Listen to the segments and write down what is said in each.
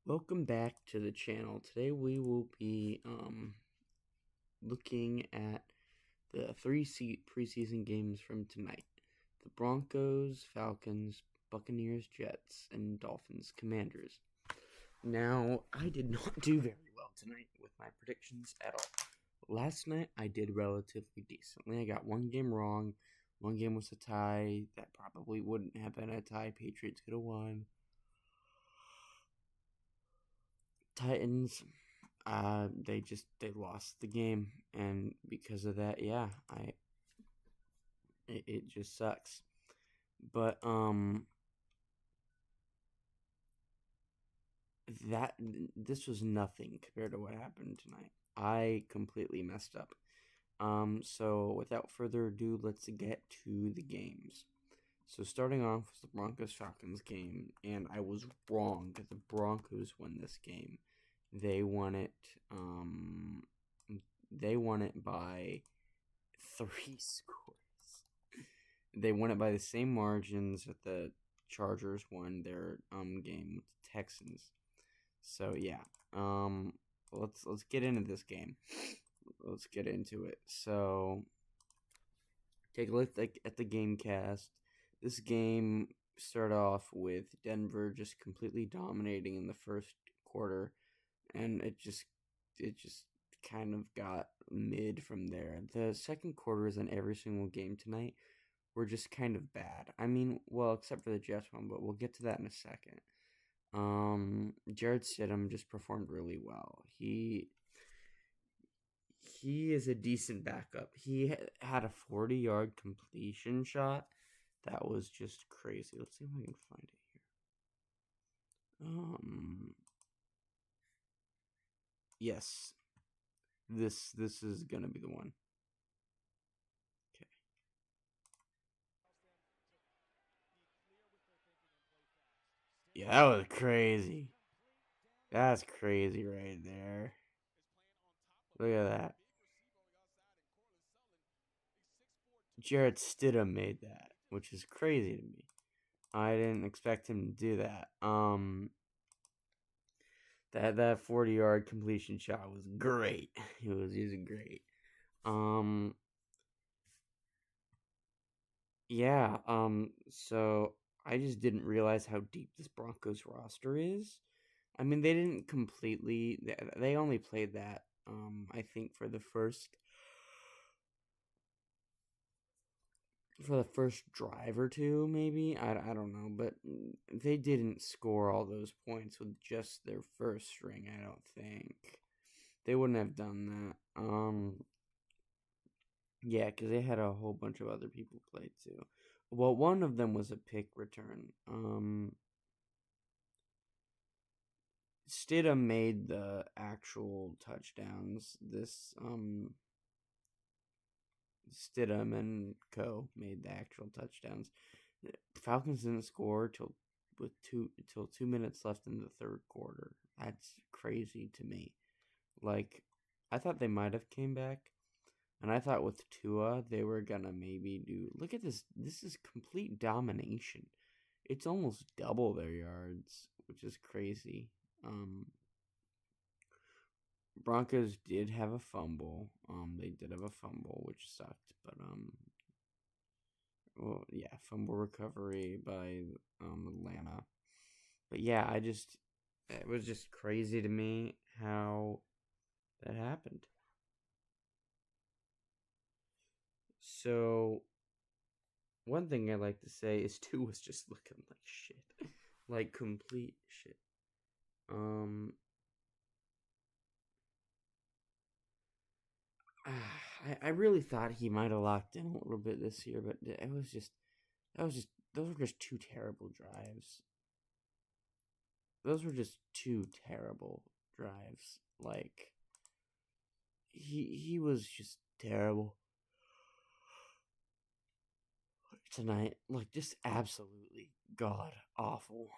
Welcome back to the channel. Today we will be looking at the preseason games from tonight. The Broncos, Falcons, Buccaneers, Jets, and Dolphins, Commanders. Now, I did not do very well tonight with my predictions at all. Last night I did relatively decently. I got one game wrong. One game was a tie. That probably wouldn't have been a tie. Patriots could have won. Titans, they lost the game, and because of that, yeah, it just sucks. But that this was nothing compared to what happened tonight. I completely messed up. So without further ado, let's get to the games. So starting off was the Broncos Falcons game, and I was wrong. The Broncos won this game. They won it. They won it by 3 scores. They won it by the same margins that the Chargers won their game with the Texans. So yeah. Let's get into this game. Let's get into it. So take a look at the game cast. This game started off with Denver just completely dominating in the first quarter, and it just kind of got mid from there. The second quarters in every single game tonight were just kind of bad. I mean, well, except for the Jets one, but we'll get to that in a second. Jared Stidham just performed really well. He is a decent backup. He had a 40-yard completion shot that was just crazy. Let's see if I can find it here. Yes, this is gonna be the one. Okay. Yeah, that was crazy. That's crazy right there. Look at that. Jarrett Stidham made that, which is crazy to me. I didn't expect him to do that. That 40-yard completion shot was great. He was great. Um, yeah. So I just didn't realize how deep this Broncos roster is. I mean, they didn't completely. They only played that. I think for the first drive or two, maybe. I don't know, but they didn't score all those points with just their first string. I don't think they wouldn't have done that. Yeah, because they had a whole bunch of other people play too. Well, one of them was a pick return. Stidham made the actual touchdowns. Stidham and Co made the actual touchdowns. Falcons didn't score till 2 minutes left in the third quarter. That's crazy to me. Like, I thought they might have came back, and I thought with Tua they were gonna maybe do. Look at this. This is complete domination. It's almost double their yards, which is crazy. Broncos did have a fumble. They did have a fumble, which sucked, but well, yeah, fumble recovery by Atlanta. But yeah, it was just crazy to me how that happened. So one thing I like to say is two was just looking like shit, like complete shit. Um, I really thought he might have locked in a little bit this year, but those were just two terrible drives. Those were just two terrible drives. Like he was just terrible tonight. Like just absolutely god awful.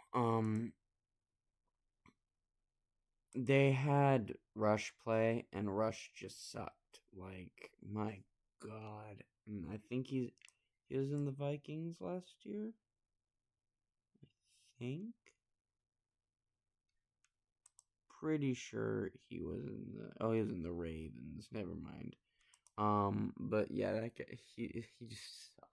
They had Rush play, and Rush just sucked. Like, my God. And I think he was in the Vikings last year. I think. pretty sure he was in he was in the Ravens. Never mind. But yeah, that guy, he just sucked.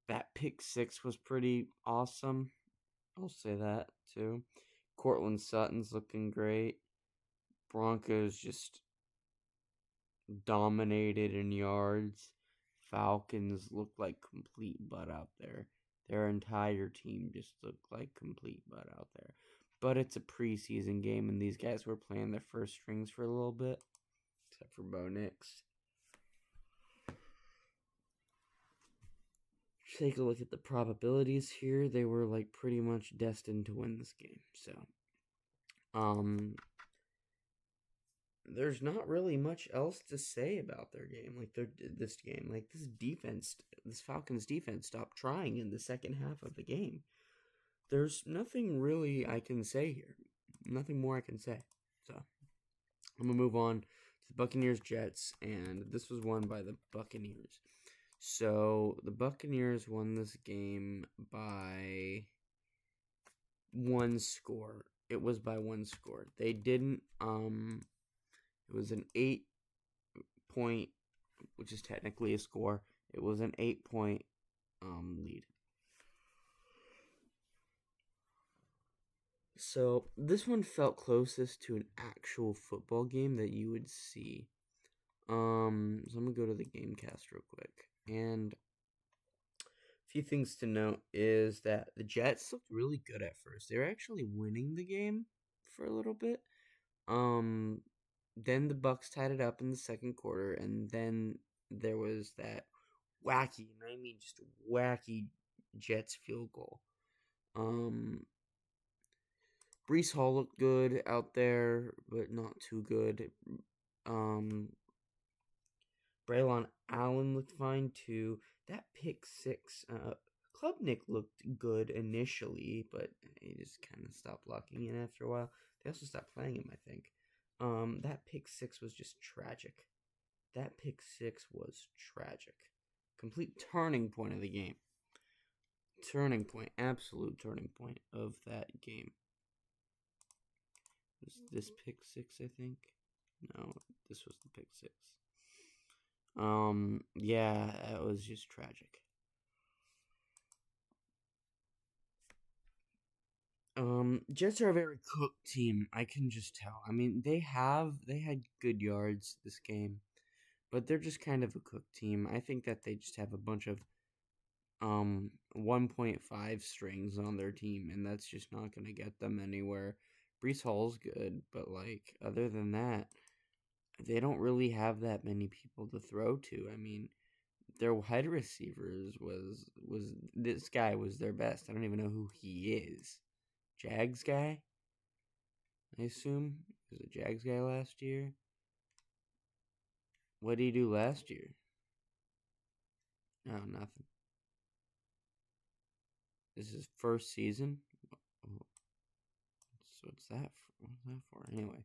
That pick six was pretty awesome. I'll say that too. Cortland Sutton's looking great. Broncos just dominated in yards. Falcons looked like complete butt out there. Their entire team just looked like complete butt out there. But it's a preseason game, and these guys were playing their first strings for a little bit, except for Bo Nix. Take a look at the probabilities here. They were like pretty much destined to win this game. So, there's not really much else to say about their game. Like this game, like this Falcons defense stopped trying in the second half of the game. There's nothing really I can say here. Nothing more I can say. So I'm gonna move on to the Buccaneers Jets, and this was won by the Buccaneers. So the Buccaneers won this game by one score. It was by one score. They didn't it was an 8-point, which is technically a score. It was an 8-point lead. So this one felt closest to an actual football game that you would see. So I'm gonna go to the GameCast real quick, and a few things to note is that the Jets looked really good at first. They were actually winning the game for a little bit. Then the Bucs tied it up in the second quarter, and then there was that wacky, and I mean just wacky, Jets field goal. Breece Hall looked good out there, but not too good. Braylon Allen looked fine too. That pick six, Klubnik looked good initially, but he just kind of stopped locking in after a while. They also stopped playing him, I think. That pick six was just tragic. That pick six was tragic. Complete turning point of the game. Turning point, absolute turning point of that game. Was this pick six, I think? No, this was the pick six. Yeah, it was just tragic. Jets are a very cooked team. I can just tell. I mean, they had good yards this game, but they're just kind of a cooked team. I think that they just have a bunch of 1.5 strings on their team, and that's just not going to get them anywhere. Breece Hall's good, but like other than that, they don't really have that many people to throw to. I mean, their wide receivers was this guy was their best. I don't even know who he is. Jags guy? I assume he was a Jags guy last year. What did he do last year? Oh, nothing. This is his first season. So what's that for? Anyway,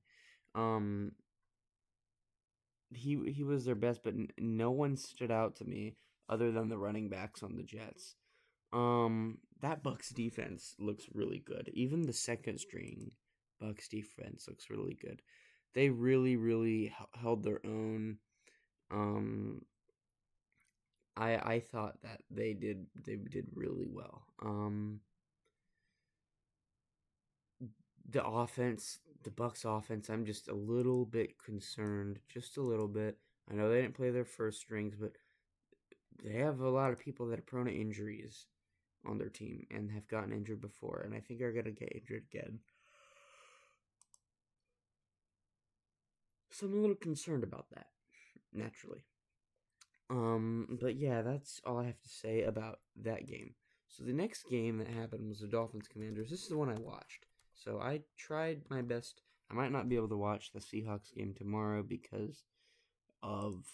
he was their best, but no one stood out to me other than the running backs on the Jets. That Bucs defense looks really good. Even the second string Bucs defense looks really good. They really, really held their own. I thought that they did really well. The offense, the Bucs offense, I'm just a little bit concerned, just a little bit. I know they didn't play their first strings, but they have a lot of people that are prone to injuries on their team and have gotten injured before, and I think are going to get injured again. So I'm a little concerned about that, naturally. But yeah, that's all I have to say about that game. So the next game that happened was the Dolphins Commanders. This is the one I watched. So I tried my best. I might not be able to watch the Seahawks game tomorrow because of,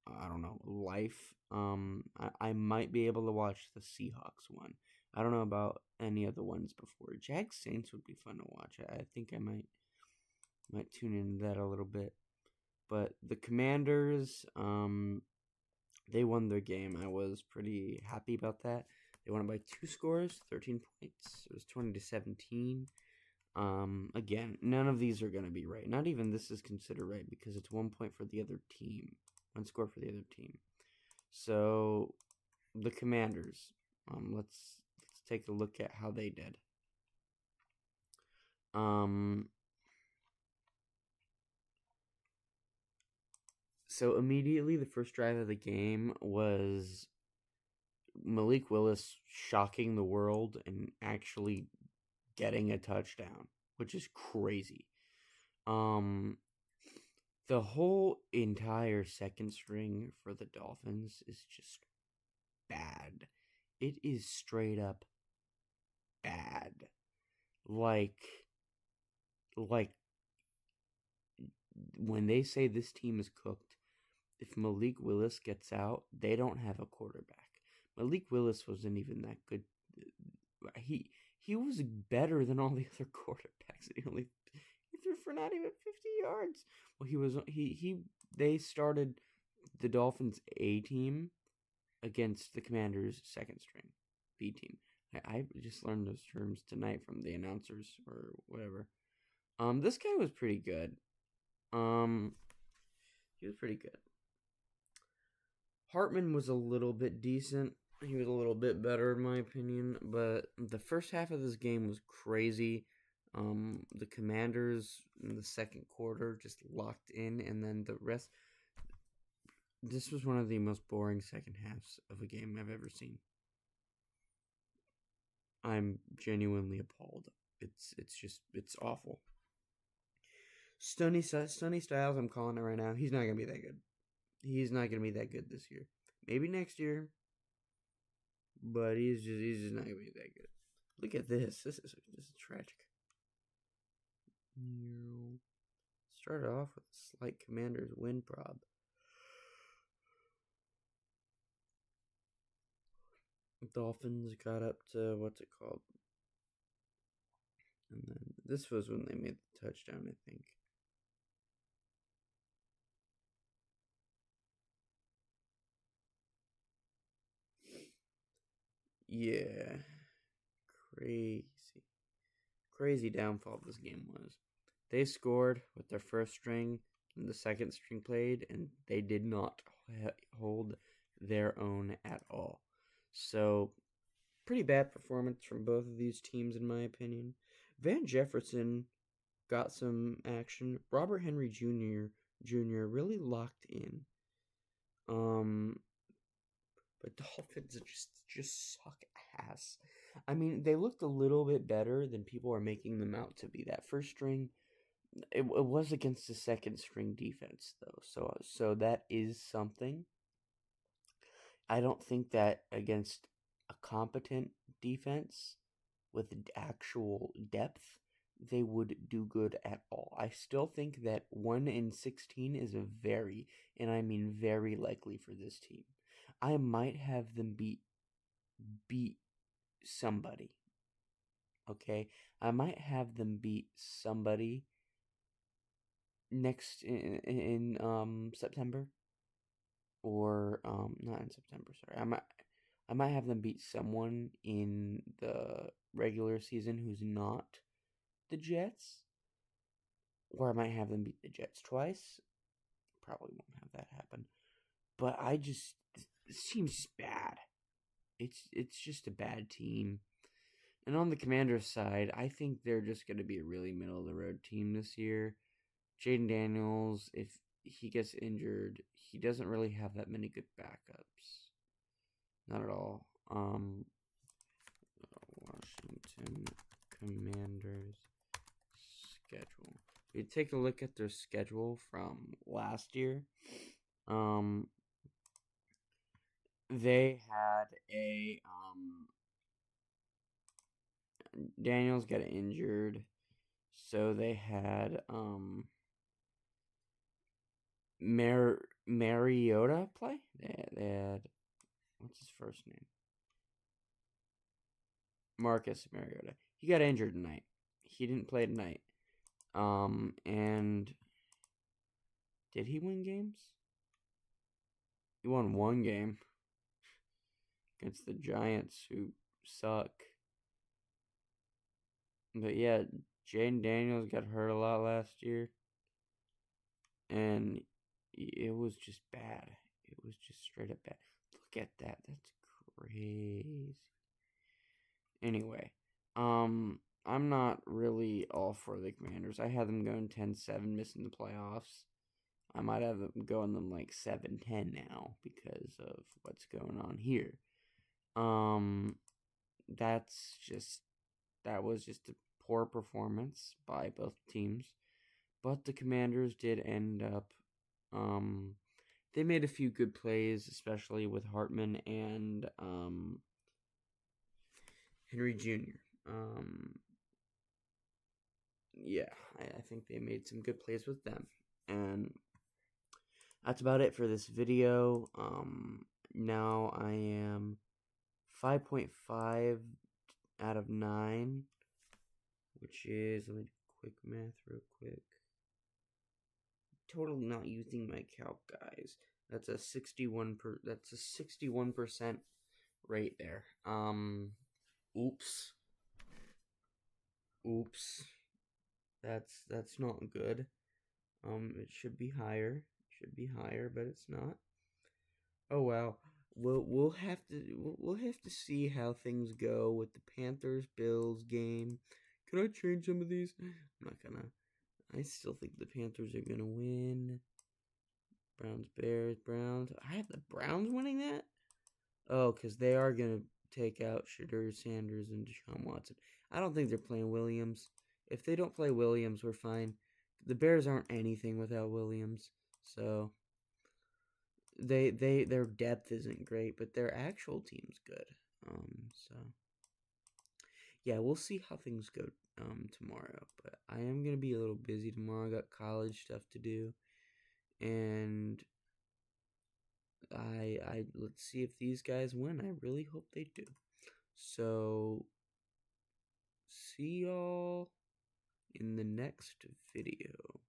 I don't know, life. I might be able to watch the Seahawks one. I don't know about any other ones before. Jags Saints would be fun to watch. I think I might tune into that a little bit. But the Commanders, they won their game. I was pretty happy about that. They won it by 2 scores, 13 points. It was 20-17. Again, none of these are going to be right. Not even this is considered right because it's 1 point for the other team. 1 score for the other team. So, the Commanders. Let's take a look at how they did. So immediately the first drive of the game was Malik Willis shocking the world and actually getting a touchdown, which is crazy. The whole entire second string for the Dolphins is just bad. It is straight up bad. Like when they say this team is cooked, if Malik Willis gets out, they don't have a quarterback. Malik Willis wasn't even that good. He was better than all the other quarterbacks. He threw for not even 50 yards. Well, they started the Dolphins A team against the Commanders second string B team. I just learned those terms tonight from the announcers or whatever. This guy was pretty good. He was pretty good. Hartman was a little bit decent. He was a little bit better in my opinion, but the first half of this game was crazy. The Commanders in the second quarter just locked in, and then the rest. This was one of the most boring second halves of a game I've ever seen. I'm genuinely appalled. It's awful. Stunny Styles, I'm calling it right now. He's not gonna be that good. He's not gonna be that good this year. Maybe next year, but he's just not gonna be that good. Look at this. This is tragic. Started off with a slight Commanders win prob. Dolphins got up to what's it called? And then this was when they made the touchdown, I think. Yeah. Crazy downfall this game was. They scored with their first string, and the second string played, and they did not hold their own at all. So, pretty bad performance from both of these teams, in my opinion. Van Jefferson got some action. Robert Henry Jr. really locked in. But Dolphins just suck ass. I mean, they looked a little bit better than people are making them out to be. That first string, it was against the second string defense though, so that is something. I don't think that against a competent defense with actual depth, they would do good at all. I still think that 1-16 is a very, and I mean very likely for this team. I might have them beat somebody. Okay? I might have them beat somebody next in September, or not in September, sorry. I might have them beat someone in the regular season who's not the Jets, or I might have them beat the Jets twice. Probably won't have that happen. But this team's just bad. It's just a bad team. And on the Commanders side, I think they're just going to be a really middle-of-the-road team this year. Jaden Daniels, if he gets injured, he doesn't really have that many good backups. Not at all. Washington Commanders schedule. We take a look at their schedule from last year. They had a Daniels got injured, so they had Mariota play. They had what's his first name? Marcus Mariota. He got injured tonight. He didn't play tonight. And did he win games? He won one game. against the Giants, who suck. But yeah, Jaden Daniels got hurt a lot last year, and it was just bad. It was just straight up bad. Look at that. That's crazy. Anyway, I'm not really all for the Commanders. I had them going 10-7, missing the playoffs. I might have them going them like 7-10 now because of what's going on here. That was just a poor performance by both teams. But the Commanders did end up they made a few good plays, especially with Hartman and Henry Jr. Yeah, I think they made some good plays with them. And that's about it for this video. Now I am 5.5 out of 9, which is, let me do quick math real quick. Total not using my calc, guys. That's a 61% rate there. Oops. That's not good. It should be higher. But it's not. Oh well. We'll have to see how things go with the Panthers Bills game. Can I change some of these? I'm not gonna. I still think the Panthers are gonna win. Browns, Bears, Browns. I have the Browns winning that? Oh, because they are gonna take out Shadur Sanders and Deshaun Watson. I don't think they're playing Williams. If they don't play Williams, we're fine. The Bears aren't anything without Williams, so their depth isn't great, but their actual team's good. So yeah, we'll see how things go tomorrow. But I am gonna be a little busy tomorrow. I got college stuff to do, and let's see if these guys win. I really hope they do. So see y'all in the next video.